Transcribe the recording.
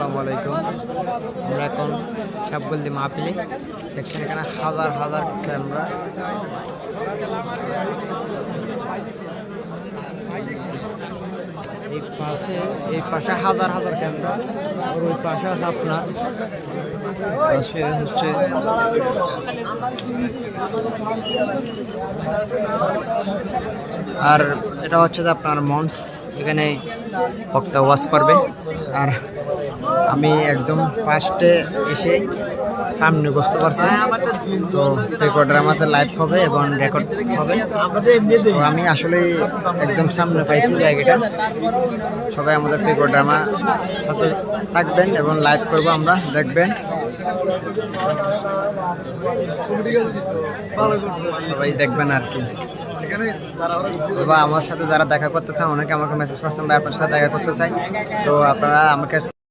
আসসালামু আলাইকুম। আমরা এখন সাবগল্লি মাহফিলে দেখছেন এখানে হাজার হাজার ক্যামেরা। এই পাশে হাজার হাজার ক্যামেরা, আর ওই পাশে আছে আপনার পাশে হচ্ছে আর এটা হচ্ছে যে আপনার মঞ্চ, এখানে বক্তা ওয়াজ করবে। আর আমি একদম ফার্স্টে এসে সামনে বসতে পারছি, তো রেকর্ডার আমাদের লাইভ হবে এবং রেকর্ড হবে। তো আমি আসলে একদম সামনে পাইছি জায়গাটা। সবাই আমাদের রেকর্ডার আমার সাথে থাকবেন এবং লাইভ করবো, আমরা দেখবেন। সবাই দেখবেন আর কি। বা আমার সাথে যারা দেখা করতে চান, অনেকে আমাকে মেসেজ করছেন ভাই আপনার সাথে দেখা করতে চাই, তো আপনারা আমাকে